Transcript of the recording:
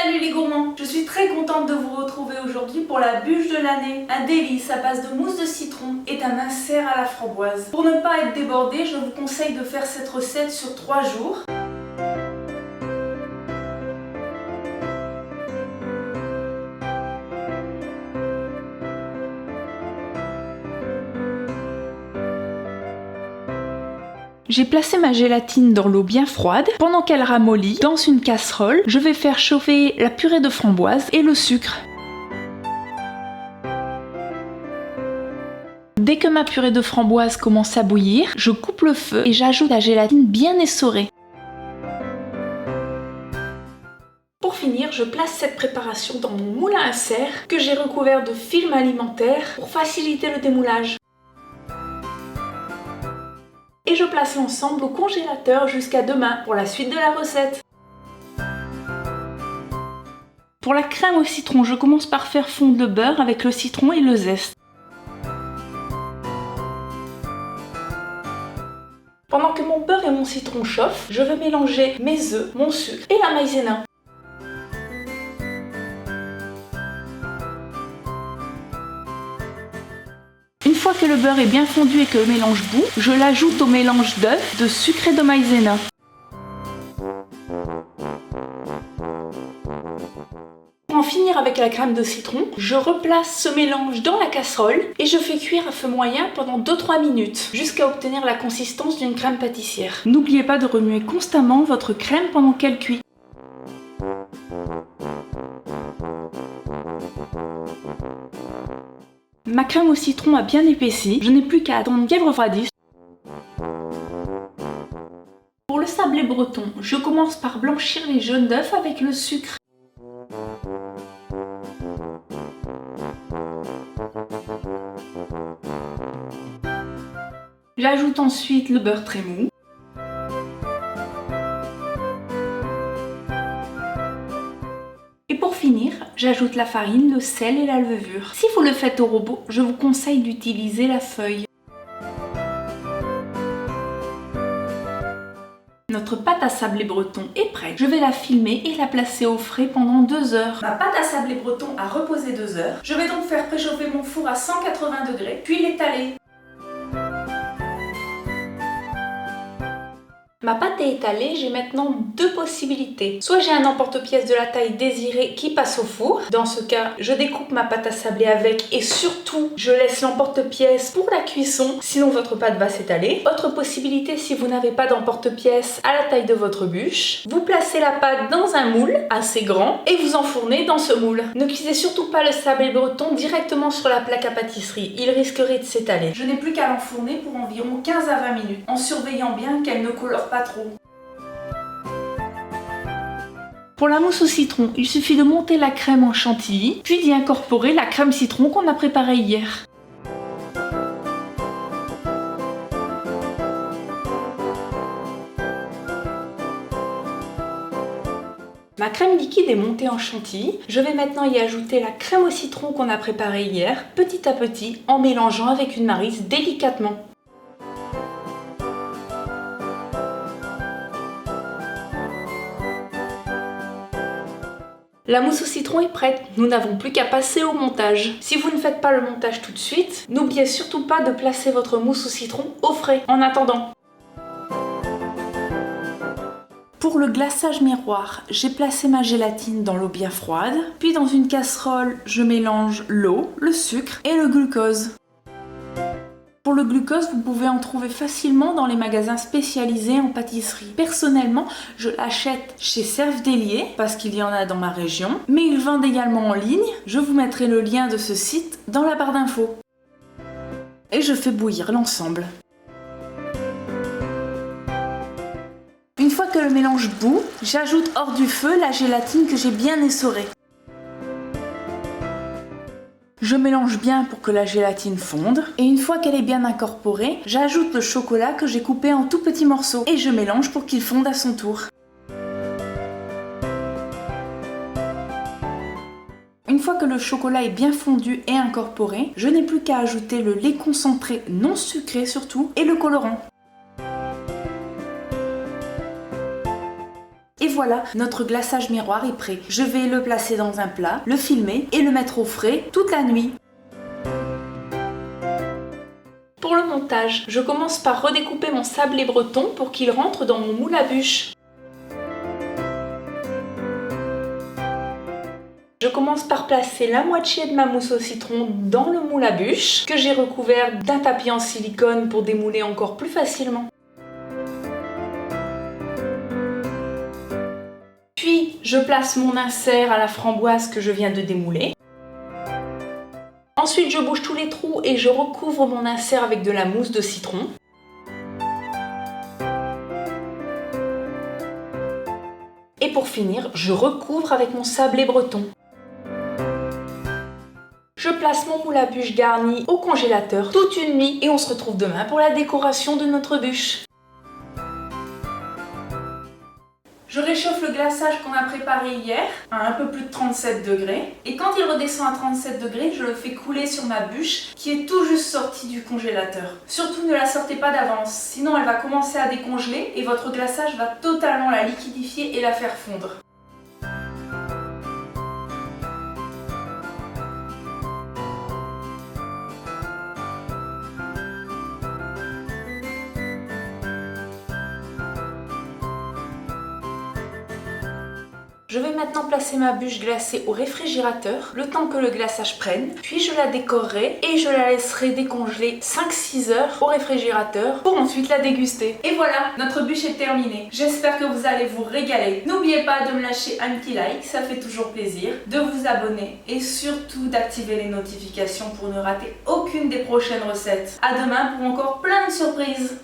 Salut les gourmands! Je suis très contente de vous retrouver aujourd'hui pour la bûche de l'année. Un délice à base de mousse de citron et d'un insert à la framboise. Pour ne pas être débordé, je vous conseille de faire cette recette sur 3 jours. J'ai placé ma gélatine dans l'eau bien froide. Pendant qu'elle ramollit, dans une casserole, je vais faire chauffer la purée de framboise et le sucre. Dès que ma purée de framboise commence à bouillir, je coupe le feu et j'ajoute la gélatine bien essorée. Pour finir, je place cette préparation dans mon moule à insert que j'ai recouvert de film alimentaire pour faciliter le démoulage. Et je place l'ensemble au congélateur jusqu'à demain pour la suite de la recette. Pour la crème au citron, je commence par faire fondre le beurre avec le citron et le zeste. Pendant que mon beurre et mon citron chauffent, je vais mélanger mes œufs, mon sucre et la maïzena. Une fois que le beurre est bien fondu et que le mélange bout, je l'ajoute au mélange d'œufs, de sucre et de maïzena. Pour en finir avec la crème de citron, je replace ce mélange dans la casserole et je fais cuire à feu moyen pendant 2-3 minutes jusqu'à obtenir la consistance d'une crème pâtissière. N'oubliez pas de remuer constamment votre crème pendant qu'elle cuit. Ma crème au citron a bien épaissi, je n'ai plus qu'à attendre qu'elle refroidisse. Pour le sablé breton, je commence par blanchir les jaunes d'œufs avec le sucre. J'ajoute ensuite le beurre très mou. Et pour finir, j'ajoute la farine, le sel et la levure. Si vous le faites au robot, je vous conseille d'utiliser la feuille. Notre pâte à sablé breton est prête. Je vais la filmer et la placer au frais pendant 2 heures. Ma pâte à sablé breton a reposé 2 heures. Je vais donc faire préchauffer mon four à 180 degrés, puis l'étaler. Ma pâte est étalée, j'ai maintenant 2 possibilités. Soit j'ai un emporte-pièce de la taille désirée qui passe au four. Dans ce cas, je découpe ma pâte à sabler avec et surtout, je laisse l'emporte-pièce pour la cuisson, sinon votre pâte va s'étaler. Autre possibilité, si vous n'avez pas d'emporte-pièce à la taille de votre bûche, vous placez la pâte dans un moule assez grand et vous enfournez dans ce moule. Ne cuisez surtout pas le sablé breton directement sur la plaque à pâtisserie, il risquerait de s'étaler. Je n'ai plus qu'à l'enfourner pour environ 15 à 20 minutes, en surveillant bien qu'elle ne colore pas trop. Pour la mousse au citron, il suffit de monter la crème en chantilly, puis d'y incorporer la crème citron qu'on a préparée hier. Ma crème liquide est montée en chantilly. Je vais maintenant y ajouter la crème au citron qu'on a préparée hier, petit à petit, en mélangeant avec une maryse délicatement. La mousse au citron est prête, nous n'avons plus qu'à passer au montage. Si vous ne faites pas le montage tout de suite, n'oubliez surtout pas de placer votre mousse au citron au frais en attendant. Pour le glaçage miroir, j'ai placé ma gélatine dans l'eau bien froide, puis dans une casserole, je mélange l'eau, le sucre et le glucose. Pour le glucose, vous pouvez en trouver facilement dans les magasins spécialisés en pâtisserie. Personnellement, je l'achète chez Cerf-Délier parce qu'il y en a dans ma région, mais ils vendent également en ligne. Je vous mettrai le lien de ce site dans la barre d'infos. Et je fais bouillir l'ensemble. Une fois que le mélange bout, j'ajoute hors du feu la gélatine que j'ai bien essorée. Je mélange bien pour que la gélatine fonde et une fois qu'elle est bien incorporée, j'ajoute le chocolat que j'ai coupé en tout petits morceaux et je mélange pour qu'il fonde à son tour. Une fois que le chocolat est bien fondu et incorporé, je n'ai plus qu'à ajouter le lait concentré non sucré surtout et le colorant. Et voilà, notre glaçage miroir est prêt. Je vais le placer dans un plat, le filmer et le mettre au frais toute la nuit. Pour le montage, je commence par redécouper mon sablé breton pour qu'il rentre dans mon moule à bûches. Je commence par placer la moitié de ma mousse au citron dans le moule à bûches que j'ai recouvert d'un tapis en silicone pour démouler encore plus facilement. Puis, je place mon insert à la framboise que je viens de démouler. Ensuite, je bouche tous les trous et je recouvre mon insert avec de la mousse de citron. Et pour finir, je recouvre avec mon sablé breton. Je place mon moule à bûches garni au congélateur toute une nuit et on se retrouve demain pour la décoration de notre bûche. Je réchauffe le glaçage qu'on a préparé hier à un peu plus de 37 degrés. Et quand il redescend à 37 degrés, je le fais couler sur ma bûche qui est tout juste sortie du congélateur. Surtout ne la sortez pas d'avance, sinon elle va commencer à décongeler et votre glaçage va totalement la liquidifier et la faire fondre. Je vais maintenant placer ma bûche glacée au réfrigérateur, le temps que le glaçage prenne, puis je la décorerai et je la laisserai décongeler 5-6 heures au réfrigérateur pour ensuite la déguster. Et voilà, notre bûche est terminée. J'espère que vous allez vous régaler. N'oubliez pas de me lâcher un petit like, ça fait toujours plaisir, de vous abonner et surtout d'activer les notifications pour ne rater aucune des prochaines recettes. À demain pour encore plein de surprises.